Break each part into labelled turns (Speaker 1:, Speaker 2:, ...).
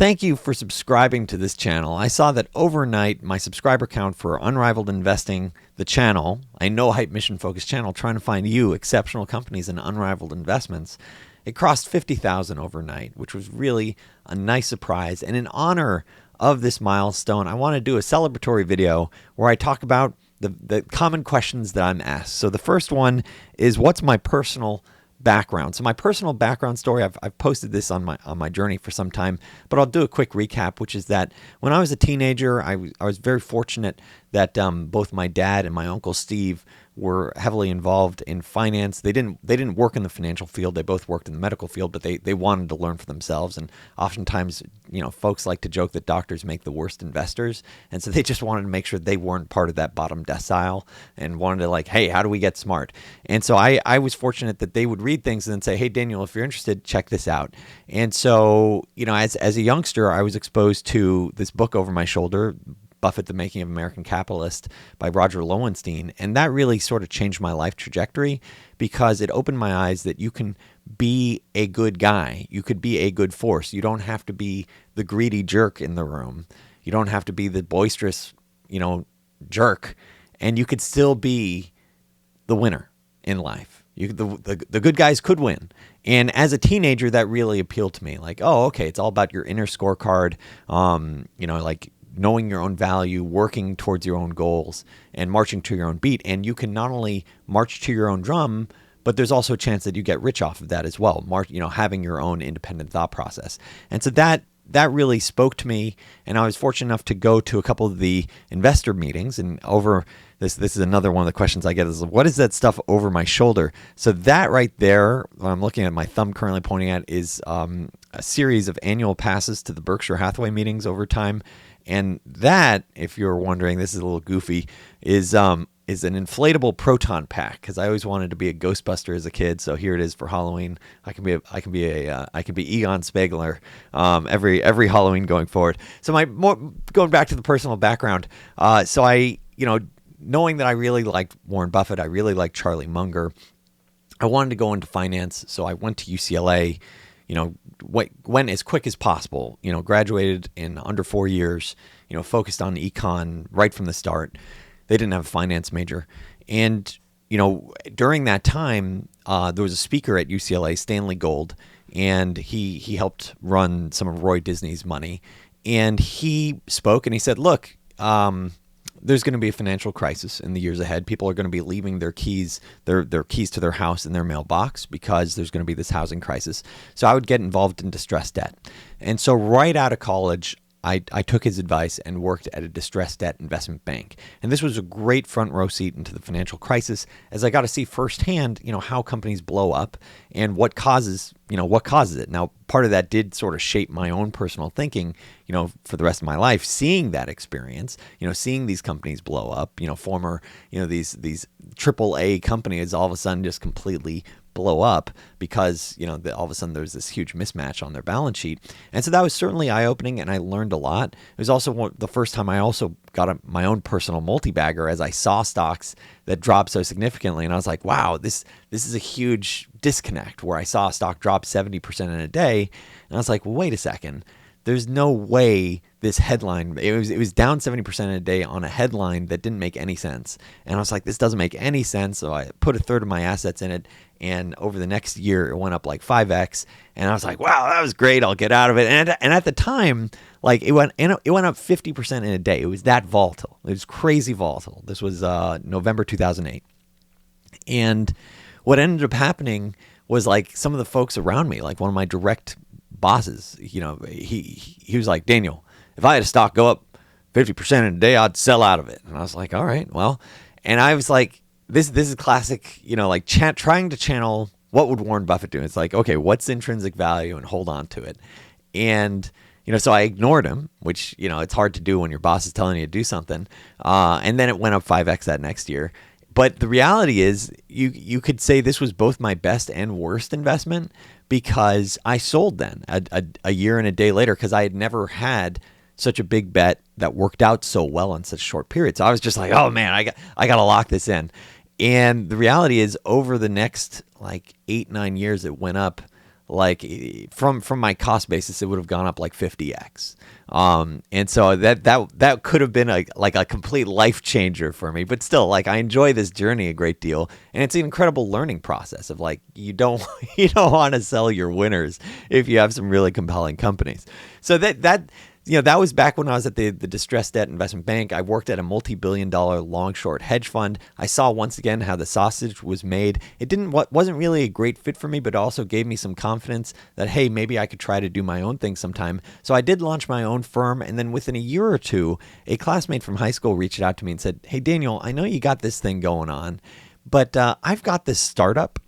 Speaker 1: thank you for subscribing to this channel. I saw that overnight my subscriber count for Unrivaled Investing, the channel, a no hype mission focused channel trying to find you exceptional companies and unrivaled investments, it crossed 50,000 overnight, which was really a nice surprise. And in honor of this milestone, I want to do a celebratory video where I talk about the common questions that I'm asked. So the first one is, what's my personal background? So my personal background story, I've posted this on my journey for some time, but I'll do a quick recap, which is that when I was a teenager, I was very fortunate that both my dad and my uncle Steve were heavily involved in finance. They didn't work in the financial field. They both worked in the medical field, but they wanted to learn for themselves. And oftentimes, folks like to joke that doctors make the worst investors. And so they just wanted to make sure they weren't part of that bottom decile and wanted to hey, how do we get smart? And so I was fortunate that they would read things and then say, hey, Daniel, if you're interested, check this out. And so, as a youngster, I was exposed to this book over my shoulder, Buffett, The Making of an American Capitalist by Roger Lowenstein. And that really sort of changed my life trajectory because it opened my eyes that you can be a good guy. You could be a good force. You don't have to be the greedy jerk in the room. You don't have to be the boisterous, jerk. And you could still be the winner in life. The good guys could win. And as a teenager, that really appealed to me. Okay, it's all about your inner scorecard, knowing your own value, working towards your own goals, and marching to your own beat. And you can not only march to your own drum, but there's also a chance that you get rich off of that as well. Having your own independent thought process. And so that really spoke to me. And I was fortunate enough to go to a couple of the investor meetings. And over this is another one of the questions I get is, what is that stuff over my shoulder? So that right there, I'm looking at my thumb currently pointing at, is a series of annual passes to the Berkshire Hathaway meetings over time. And that, if you're wondering, this is a little goofy, is an inflatable proton pack, because I always wanted to be a Ghostbuster as a kid. So here it is for Halloween. I can be Egon Spengler every Halloween going forward. So going back to the personal background. So I knowing that I really liked Warren Buffett, I really liked Charlie Munger, I wanted to go into finance. So I went to UCLA. Went as quick as possible, graduated in under 4 years, focused on econ right from the start. They didn't have a finance major. And, during that time, there was a speaker at UCLA, Stanley Gold, and he helped run some of Roy Disney's money. And he spoke and he said, look, there's going to be a financial crisis in the years ahead. People are going to be leaving their keys, their keys to their house in their mailbox because there's going to be this housing crisis. So I would get involved in distressed debt. And so right out of college, I took his advice and worked at a distressed debt investment bank. And this was a great front row seat into the financial crisis, as I got to see firsthand, how companies blow up and what causes it. Now, part of that did sort of shape my own personal thinking, for the rest of my life, seeing that experience, seeing these companies blow up, former, these AAA companies all of a sudden just completely blow up because, all of a sudden there's this huge mismatch on their balance sheet. And so that was certainly eye-opening, and I learned a lot. It was also the first time I also got my own personal multi-bagger as I saw stocks that dropped so significantly. And I was like, wow, this is a huge disconnect, where I saw a stock drop 70% in a day. And I was like, well, wait a second. There's no way this headline, it was down 70% in a day on a headline that didn't make any sense. And I was like, this doesn't make any sense. So I put a third of my assets in it. And over the next year, it went up like 5x. And I was like, wow, that was great. I'll get out of it. And at the time, it went up 50% in a day. It was that volatile. It was crazy volatile. This was November 2008. And what ended up happening was some of the folks around me, one of my direct bosses, he was like, Daniel, if I had a stock go up 50% in a day, I'd sell out of it. And I was like, all right, well, and I was like, this is classic, trying to channel what would Warren Buffett do. It's like, okay, what's intrinsic value, and hold on to it. And, so I ignored him, which, it's hard to do when your boss is telling you to do something. And then it went up 5x that next year. But the reality is, you could say this was both my best and worst investment, because I sold then a year and a day later, because I had never had such a big bet that worked out so well in such a short period. So I was just like, oh man, I got to lock this in. And the reality is, over the next 8-9 years, it went up like from my cost basis, it would have gone up like 50x. And so that could have been a complete life changer for me. But still, like, I enjoy this journey a great deal, and it's an incredible learning process of, like, you don't want to sell your winners if you have some really compelling companies. So that was back when I was at the distressed debt investment bank. I worked at a multi-billion-dollar long-short hedge fund. I saw once again how the sausage was made. It wasn't really a great fit for me, but it also gave me some confidence that, hey, maybe I could try to do my own thing sometime. So I did launch my own firm, and then within a year or two, a classmate from high school reached out to me and said, hey, Daniel, I know you got this thing going on, but I've got this startup,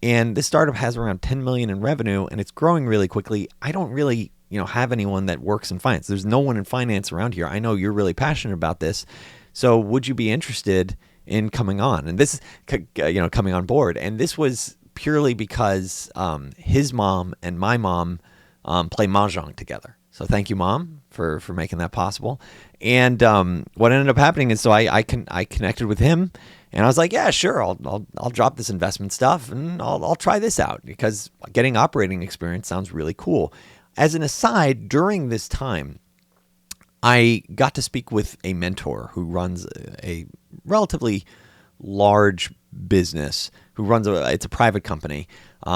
Speaker 1: and this startup has around 10 million in revenue, and it's growing really quickly. I don't really have anyone that works in finance. There's no one in finance around here. I know you're really passionate about this. So would you be interested in coming on? And this, coming on board. And this was purely because his mom and my mom play mahjong together. So thank you, Mom, for making that possible. And what ended up happening is, so I connected with him, and I was like, yeah, sure, I'll drop this investment stuff, and I'll try this out, because getting operating experience sounds really cool. As an aside, during this time, I got to speak with a mentor who runs a relatively large business, it's a private company.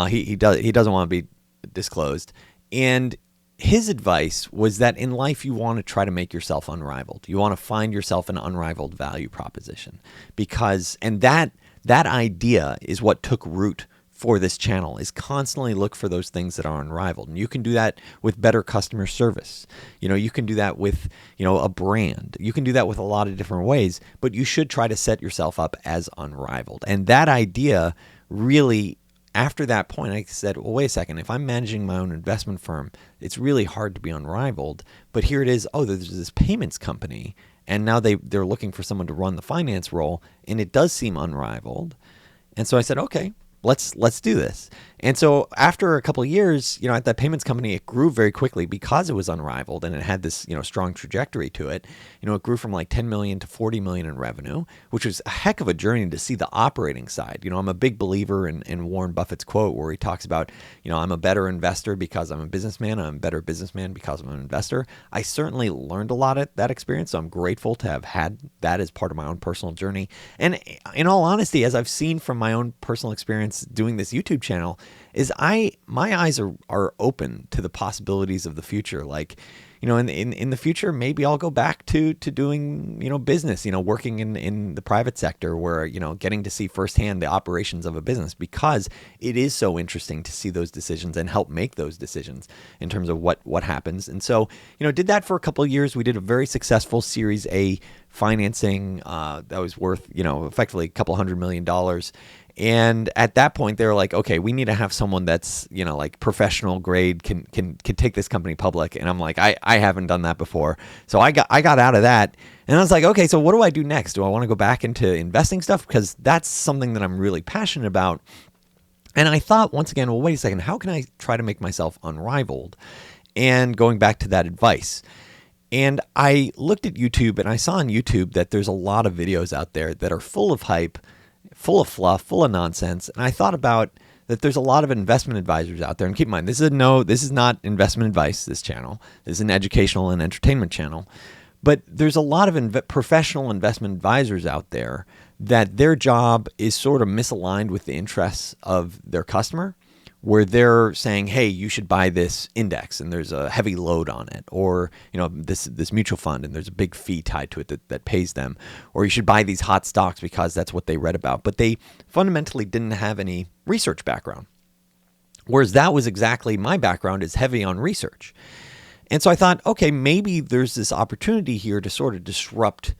Speaker 1: He doesn't want to be disclosed. And his advice was that in life, you want to try to make yourself unrivaled. You want to find yourself an unrivaled value proposition, and that idea is what took root for this channel, is constantly look for those things that are unrivaled. And you can do that with better customer service. You can do that with, a brand. You can do that with a lot of different ways, but you should try to set yourself up as unrivaled. And that idea really, after that point, I said, well, wait a second. If I'm managing my own investment firm, it's really hard to be unrivaled. But here it is. Oh, there's this payments company, and now they're looking for someone to run the finance role, and it does seem unrivaled. And so I said, okay, let's do this. And so after a couple of years, at that payments company, it grew very quickly because it was unrivaled and it had this, strong trajectory to it. It grew from like 10 million to 40 million in revenue, which was a heck of a journey to see the operating side. I'm a big believer in Warren Buffett's quote where he talks about, I'm a better investor because I'm a businessman. I'm a better businessman because I'm an investor. I certainly learned a lot at that experience. So I'm grateful to have had that as part of my own personal journey. And in all honesty, as I've seen from my own personal experience doing this YouTube channel, is my eyes are open to the possibilities of the future. Like, in the future, maybe I'll go back to doing, business, working in the private sector where, getting to see firsthand the operations of a business, because it is so interesting to see those decisions and help make those decisions in terms of what happens. And so, did that for a couple of years. We did a very successful Series A financing that was worth, effectively a couple $100 million. And at that point, they were like, okay, we need to have someone that's, like professional grade, can take this company public. And I'm like, I haven't done that before. So I got out of that. And I was like, okay, so what do I do next? Do I want to go back into investing stuff? Because that's something that I'm really passionate about. And I thought, once again, well, wait a second, how can I try to make myself unrivaled? And going back to that advice. And I looked at YouTube, and I saw on YouTube that there's a lot of videos out there that are full of hype, full of fluff, full of nonsense. And I thought about that there's a lot of investment advisors out there. And keep in mind, this is not investment advice, this channel. This is an educational and entertainment channel. But there's a lot of professional investment advisors out there that their job is sort of misaligned with the interests of their customer, where they're saying, hey, you should buy this index and there's a heavy load on it, or this mutual fund and there's a big fee tied to it that pays them, or you should buy these hot stocks because that's what they read about. But they fundamentally didn't have any research background, whereas that was exactly my background, is heavy on research. And so I thought, okay, maybe there's this opportunity here to sort of disrupt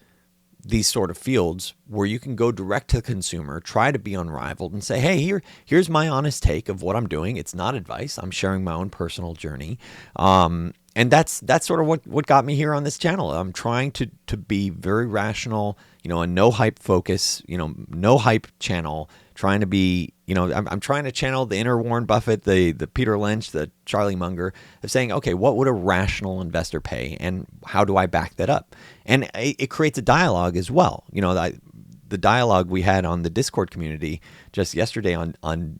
Speaker 1: these sort of fields where you can go direct to the consumer, try to be unrivaled, and say, hey, here's my honest take of what I'm doing. It's not advice. I'm sharing my own personal journey. And that's sort of what got me here on this channel. I'm trying to be very rational, a no hype focus, no hype channel, trying to be, I'm trying to channel the inner Warren Buffett, the Peter Lynch, the Charlie Munger, of saying, okay, what would a rational investor pay, and how do I back that up? And it creates a dialogue as well. the dialogue we had on the Discord community just yesterday on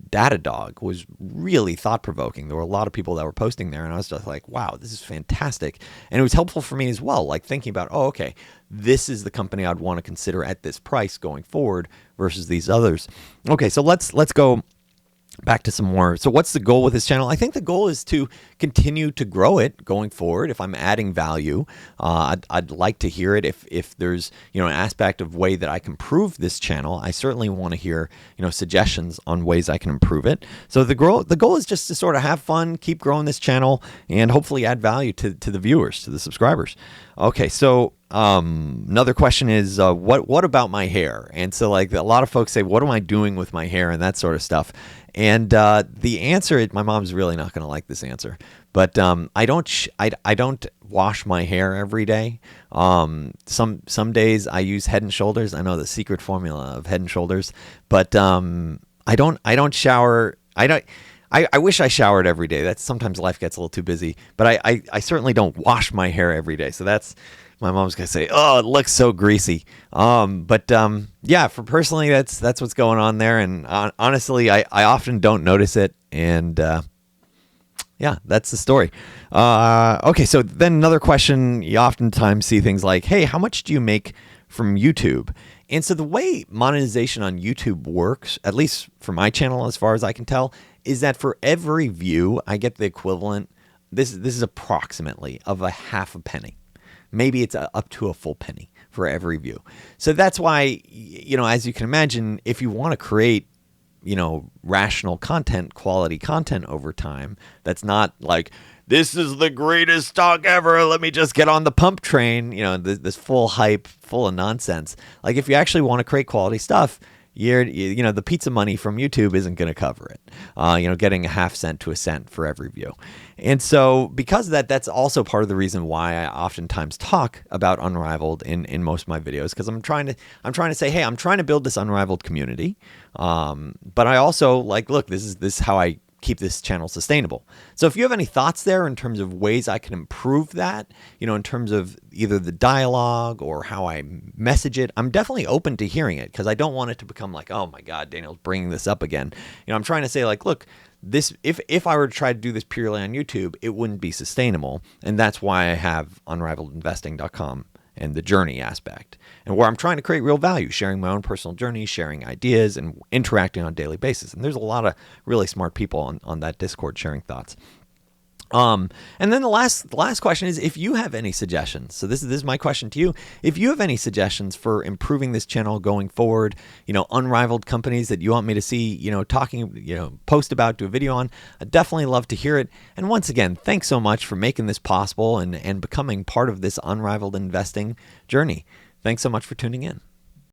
Speaker 1: Datadog was really thought-provoking. There were a lot of people that were posting there, and I was just like, wow, this is fantastic. And it was helpful for me as well, like thinking about, oh, okay, this is the company I'd want to consider at this price going forward versus these others. Okay, so let's go back to some more. So what's the goal with this channel? I think the goal is to continue to grow it going forward. If I'm adding value, I'd like to hear it. If there's, an aspect of way that I can improve this channel, I certainly want to hear, suggestions on ways I can improve it. So the goal is just to sort of have fun, keep growing this channel, and hopefully add value to the viewers, to the subscribers. Okay, so another question is, what about my hair? And so like a lot of folks say, what am I doing with my hair and that sort of stuff? And the answer, my mom's really not going to like this answer, but I don't wash my hair every day. Some days I use Head and Shoulders. I know the secret formula of Head and Shoulders, but I don't shower. I wish I showered every day. That's sometimes life gets a little too busy, but I certainly don't wash my hair every day. So that's, my mom's gonna say, oh, it looks so greasy. Yeah, for personally, that's what's going on there. And honestly, I often don't notice it. And yeah, that's the story. Okay, so then another question, you oftentimes see things like, hey, how much do you make from YouTube? And so the way monetization on YouTube works, at least for my channel, as far as I can tell, is that for every view, I get the equivalent. This is approximately of a half a penny. Maybe it's up to a full penny for every view. So that's why, as you can imagine, if you want to create, rational content, quality content over time, that's not like, this is the greatest stock ever, let me just get on the pump train, this full hype, full of nonsense. Like if you actually want to create quality stuff, the pizza money from YouTube isn't going to cover it. Getting a half cent to a cent for every view. And so because of that, that's also part of the reason why I oftentimes talk about Unrivaled in most of my videos, because I'm trying to say, hey, I'm trying to build this unrivaled community. But I also look, this is how I keep this channel sustainable. So if you have any thoughts there in terms of ways I can improve that, in terms of either the dialogue or how I message it, I'm definitely open to hearing it, because I don't want it to become like, oh my God, Daniel's bringing this up again. I'm trying to say look, this, if I were to try to do this purely on YouTube, it wouldn't be sustainable. And that's why I have unrivaledinvesting.com and the journey aspect, and where I'm trying to create real value, sharing my own personal journey, sharing ideas, and interacting on a daily basis. And there's a lot of really smart people on that Discord sharing thoughts. And then the last question is, if you have any suggestions. So this is my question to you. If you have any suggestions for improving this channel going forward, unrivaled companies that you want me to see, post about, do a video on, I'd definitely love to hear it. And once again, thanks so much for making this possible and becoming part of this unrivaled investing journey. Thanks so much for tuning in.